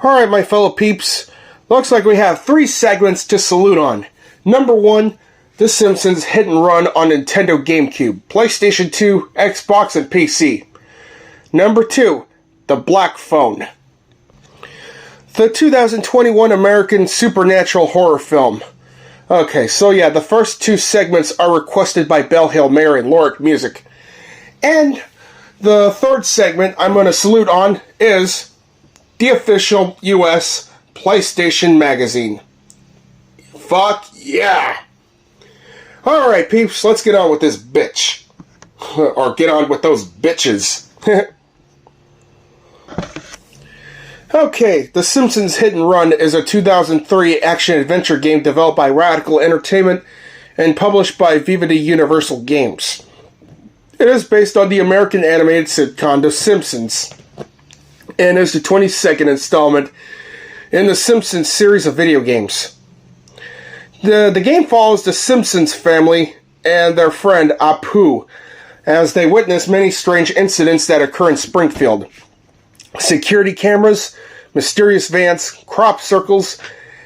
Alright, my fellow peeps, looks like we have 3 segments to salute on. Number 1, The Simpsons Hit and Run on Nintendo GameCube, PlayStation 2, Xbox, and PC. Number 2, The Black Phone, the 2021 American supernatural horror film. Okay, so yeah, the first 2 segments are requested by Bell Hill Mayer and Loric Music. And the 3rd segment I'm going to salute on is the official US PlayStation magazine. Fuck yeah! Alright, peeps, let's get on with this bitch. Or get on with those bitches. Okay, The Simpsons Hit and Run is a 2003 action-adventure game developed by Radical Entertainment and published by Vivendi Universal Games. It is based on the American animated sitcom The Simpsons, and is the 22nd installment in the Simpsons series of video games. The game follows the Simpsons family and their friend Apu as they witness many strange incidents that occur in Springfield. Security cameras, mysterious vans, crop circles,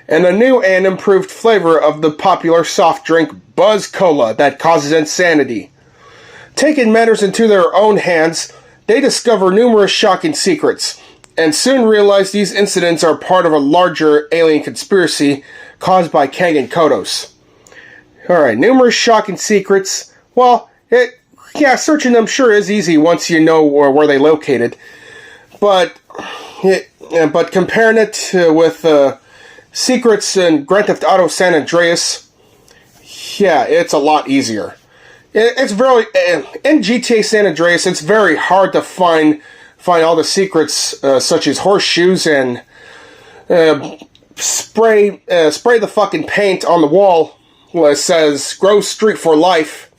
and a new and improved flavor of the popular soft drink Buzz Cola that causes insanity. Taking matters into their own hands, they discover numerous shocking secrets, and soon realize these incidents are part of a larger alien conspiracy caused by Kang and Kodos. Alright, numerous shocking secrets. Well, searching them sure is easy once you know where they located. But comparing it with secrets in Grand Theft Auto San Andreas, yeah, it's a lot easier. It's very in GTA San Andreas. It's very hard to find all the secrets, such as horseshoes and spray the fucking paint on the wall where it says "Grove Street for Life."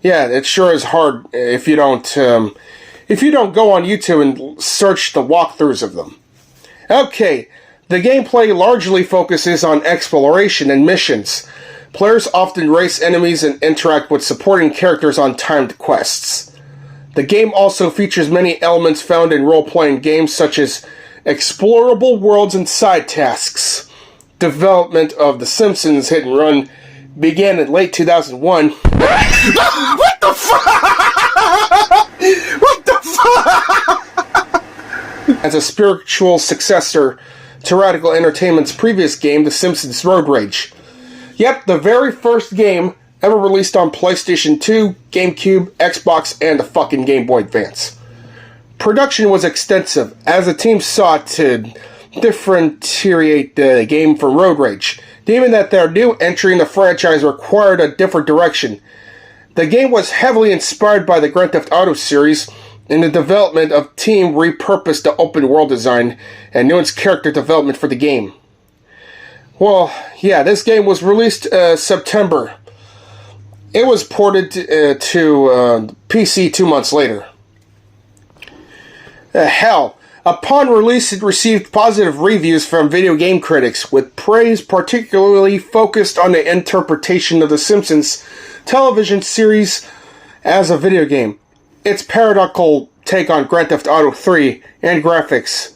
Yeah, it sure is hard if you don't go on YouTube and search the walkthroughs of them. Okay, the gameplay largely focuses on exploration and missions. Players often race enemies and interact with supporting characters on timed quests. The game also features many elements found in role-playing games such as explorable worlds and side tasks. Development of The Simpsons Hit and Run began in late 2001. What the fuck? What the fuck? As a spiritual successor to Radical Entertainment's previous game, The Simpsons Road Rage. Yep, the very first game ever released on PlayStation 2, GameCube, Xbox, and the fucking Game Boy Advance. Production was extensive, as the team sought to differentiate the game from Road Rage, deeming that their new entry in the franchise required a different direction. The game was heavily inspired by the Grand Theft Auto series, and the development of team repurposed the open world design and nuanced character development for the game. Well, yeah, this game was released September. It was ported to PC 2 months later. Hell, upon release it received positive reviews from video game critics, with praise particularly focused on the interpretation of The Simpsons television series as a video game, its paradoxical take on Grand Theft Auto 3 and graphics,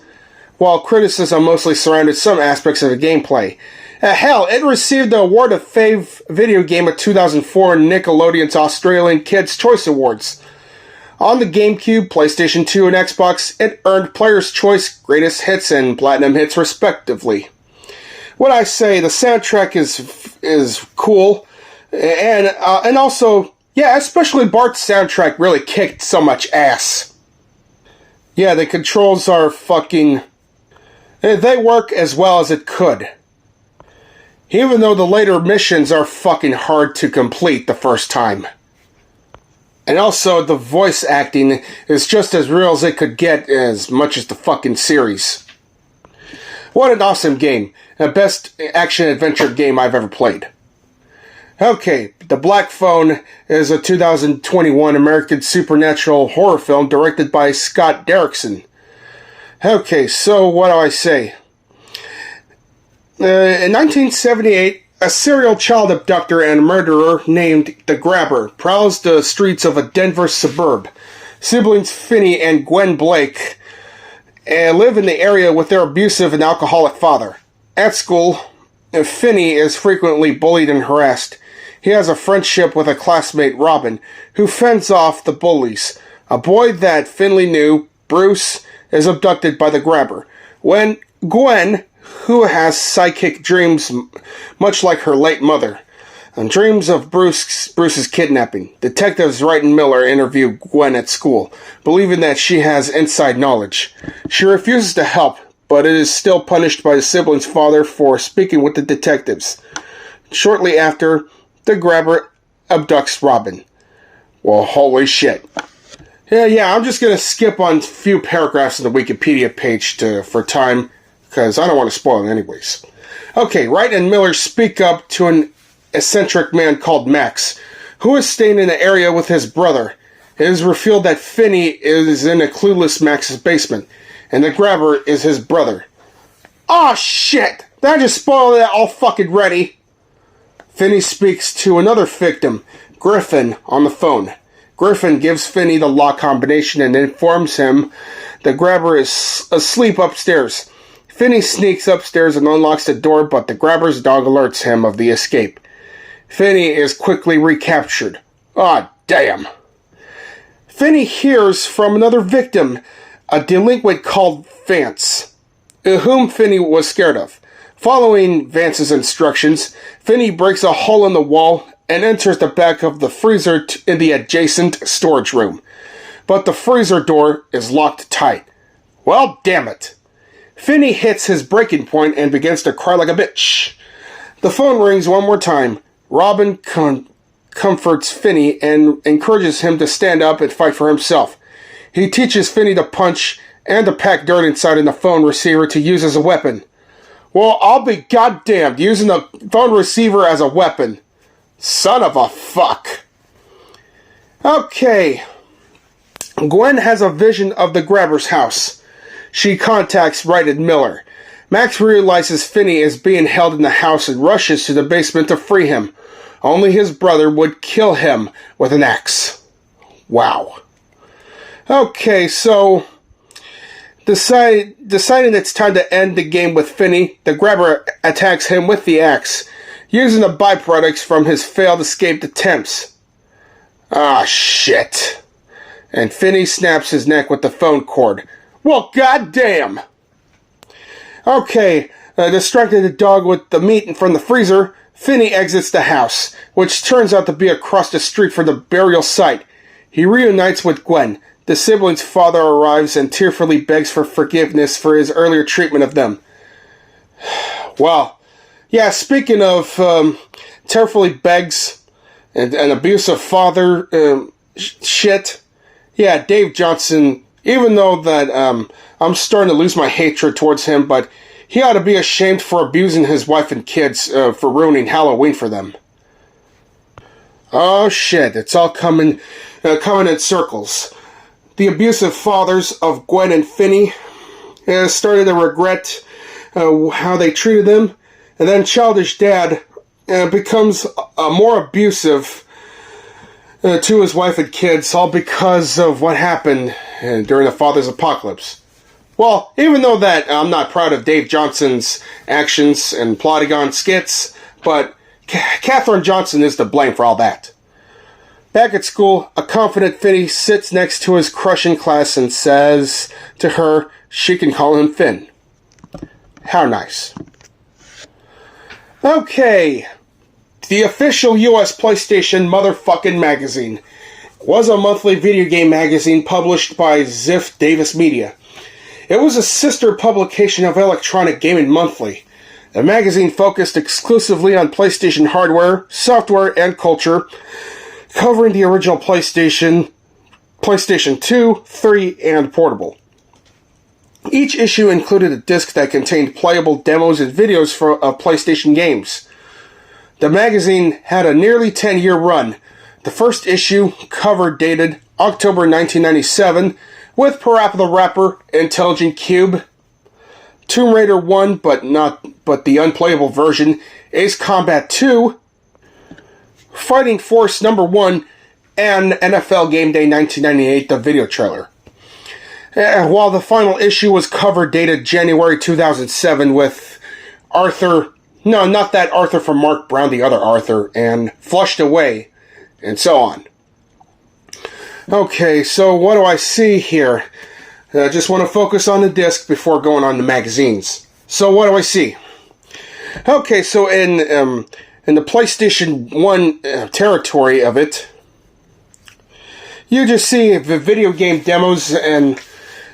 while criticism mostly surrounded some aspects of the gameplay. Hell, it received the award of Fave Video Game at 2004 Nickelodeon's Australian Kids' Choice Awards. On the GameCube, PlayStation 2, and Xbox, it earned Player's Choice, Greatest Hits, and Platinum Hits respectively. What I say, the soundtrack is cool, and also, yeah, especially Bart's soundtrack really kicked so much ass. Yeah, the controls are fucking... they work as well as it could. Even though the later missions are fucking hard to complete the first time. And also, the voice acting is just as real as it could get, as much as the fucking series. What an awesome game. The best action-adventure game I've ever played. Okay, The Black Phone is a 2021 American supernatural horror film directed by Scott Derrickson. Okay, so what do I say? In 1978, a serial child abductor and murderer named The Grabber prowls the streets of a Denver suburb. Siblings Finney and Gwen Blake and live in the area with their abusive and alcoholic father. At school, Finney is frequently bullied and harassed. He has a friendship with a classmate, Robin, who fends off the bullies. A boy that Finley knew, Bruce, is abducted by the grabber. When Gwen, who has psychic dreams much like her late mother, and dreams of Bruce's kidnapping. Detectives Wright and Miller interview Gwen at school, believing that she has inside knowledge. She refuses to help, but is still punished by the sibling's father for speaking with the detectives. Shortly after, the grabber abducts Robin. Well, holy shit. Yeah, I'm just going to skip on a few paragraphs in the Wikipedia page for time, because I don't want to spoil it anyways. Okay, Wright and Miller speak up to an eccentric man called Max, who is staying in the area with his brother. It is revealed that Finney is in a clueless Max's basement, and the grabber is his brother. Aw, shit! Did I just spoil that all fucking ready? Finney speaks to another victim, Griffin, on the phone. Griffin gives Finney the lock combination and informs him the grabber is asleep upstairs. Finney sneaks upstairs and unlocks the door, but the grabber's dog alerts him of the escape. Finney is quickly recaptured. Aw, damn. Finney hears from another victim, a delinquent called Vance, whom Finney was scared of. Following Vance's instructions, Finney breaks a hole in the wall and enters the back of the freezer in the adjacent storage room. But the freezer door is locked tight. Well, damn it. Finney hits his breaking point and begins to cry like a bitch. The phone rings one more time. Robin comforts Finney and encourages him to stand up and fight for himself. He teaches Finney to punch and to pack dirt inside in the phone receiver to use as a weapon. Well, I'll be goddamned using the phone receiver as a weapon. Son of a fuck. Okay. Gwen has a vision of the grabber's house. She contacts Wright and Miller. Max realizes Finney is being held in the house and rushes to the basement to free him. Only his brother would kill him with an axe. Wow. Okay, so deciding it's time to end the game with Finney, the grabber attacks him with the axe, using the byproducts from his failed escape attempts. Ah, shit. And Finney snaps his neck with the phone cord. Well, goddamn! Okay, distracting the dog with the meat from the freezer, Finney exits the house, which turns out to be across the street from the burial site. He reunites with Gwen. The sibling's father arrives and tearfully begs for forgiveness for his earlier treatment of them. Well, yeah, speaking of tearfully begs and an abusive father shit, yeah, Dave Johnson, even though that I'm starting to lose my hatred towards him, but he ought to be ashamed for abusing his wife and kids for ruining Halloween for them. Oh shit, it's all coming in circles. The abusive fathers of Gwen and Finney started to regret how they treated them, and then childish dad becomes more abusive to his wife and kids, all because of what happened during the father's apocalypse. Well, even though that I'm not proud of Dave Johnson's actions and plotting on skits, but Katherine Johnson is to blame for all that. Back at school, a confident Finney sits next to his crush in class and says to her she can call him Finn. How nice. Okay, the official US PlayStation motherfucking magazine was a monthly video game magazine published by Ziff Davis Media. It was a sister publication of Electronic Gaming Monthly. The magazine focused exclusively on PlayStation hardware, software, and culture, covering the original PlayStation, PlayStation 2, 3, and Portable. Each issue included a disc that contained playable demos and videos of PlayStation games. The magazine had a nearly 10-year run. The first issue, cover dated October 1997, with Parappa the Rapper, Intelligent Cube, Tomb Raider 1, but the unplayable version, Ace Combat 2, Fighting Force Number 1, and NFL Game Day 1998, the video trailer. while the final issue was cover dated January 2007 with Arthur, no, not that Arthur from Mark Brown, the other Arthur, and Flushed Away, and so on. Okay, so what do I see here? I just want to focus on the disc before going on the magazines. So what do I see? Okay, so in the PlayStation 1 territory of it, you just see the video game demos and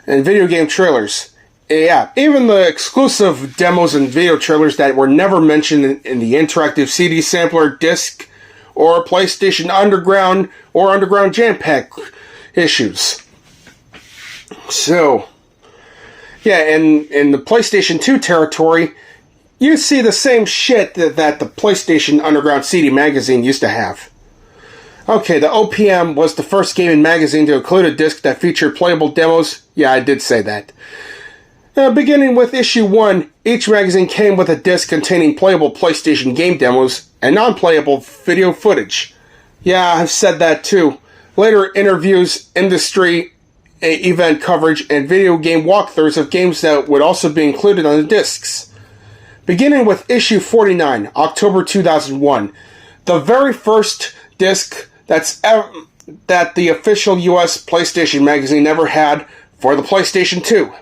video game trailers. Yeah, even the exclusive demos and video trailers that were never mentioned in the interactive CD sampler disc or PlayStation Underground or Underground Jam Pack issues. So, yeah, in the PlayStation 2 territory, you see the same shit that the PlayStation Underground CD magazine used to have. Okay, the OPM was the first gaming magazine to include a disc that featured playable demos. Yeah, I did say that. Beginning with issue 1, each magazine came with a disc containing playable PlayStation game demos and non-playable video footage. Yeah, I've said that too. Later interviews, industry event coverage, and video game walkthroughs of games that would also be included on the discs. Beginning with issue 49, October 2001, the very first disc that the official US PlayStation magazine ever had for the PlayStation 2.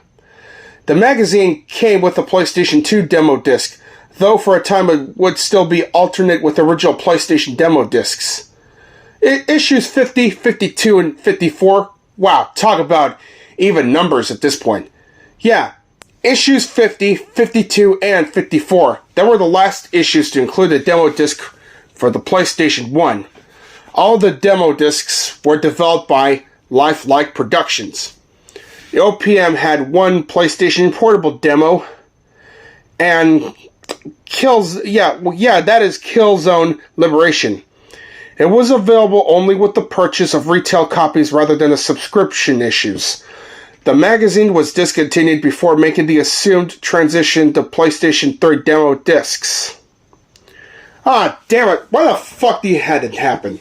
The magazine came with the PlayStation 2 demo disc, though for a time it would still be alternate with original PlayStation demo discs. Issues 50, 52, and 54, wow, talk about even numbers at this point. Yeah, issues 50, 52, and 54, they were the last issues to include a demo disc for the PlayStation 1. All the demo discs were developed by Lifelike Productions. The OPM had one PlayStation portable demo, and that is Killzone Liberation. It was available only with the purchase of retail copies rather than the subscription issues. The magazine was discontinued before making the assumed transition to PlayStation 3 demo discs. Ah, damn it, why the fuck do you had it happen?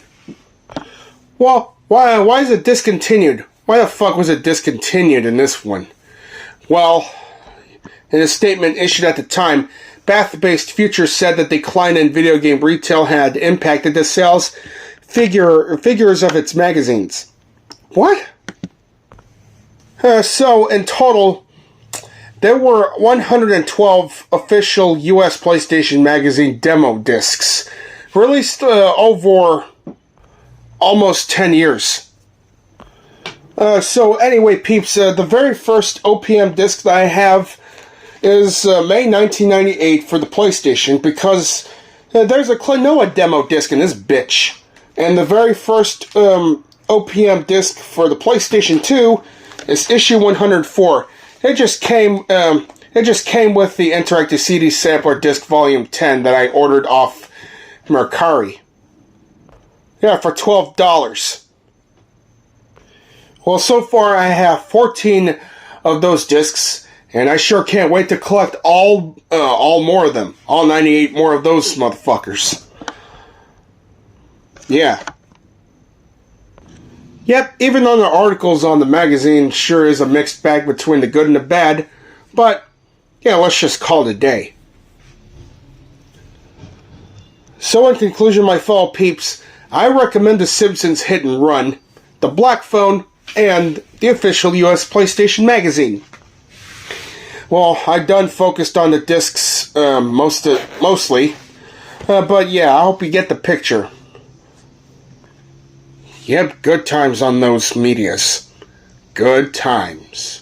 Well, why is it discontinued? Why the fuck was it discontinued in this one? Well, in a statement issued at the time, Bath-based Future said that the decline in video game retail had impacted the sales figures of its magazines. What? So, in total, there were 112 official US PlayStation magazine demo discs, released over almost 10 years. So anyway, peeps, the very first OPM disc that I have is May 1998 for the PlayStation, because there's a Klonoa demo disc in this bitch. And the very first OPM disc for the PlayStation 2 is issue 104. It just came with the interactive CD sampler disc volume 10 that I ordered off Mercari. Yeah, for $12. Well, so far I have 14 of those discs, and I sure can't wait to collect all more of them. All 98 more of those motherfuckers. Yeah. Yep, even though the articles on the magazine sure is a mixed bag between the good and the bad, but, yeah, let's just call it a day. So in conclusion, my fellow peeps, I recommend the Simpsons Hit and Run, the Black Phone, and the official US PlayStation magazine. Well, I done focused on the discs mostly, but yeah, I hope you get the picture. Yep, good times on those medias. Good times.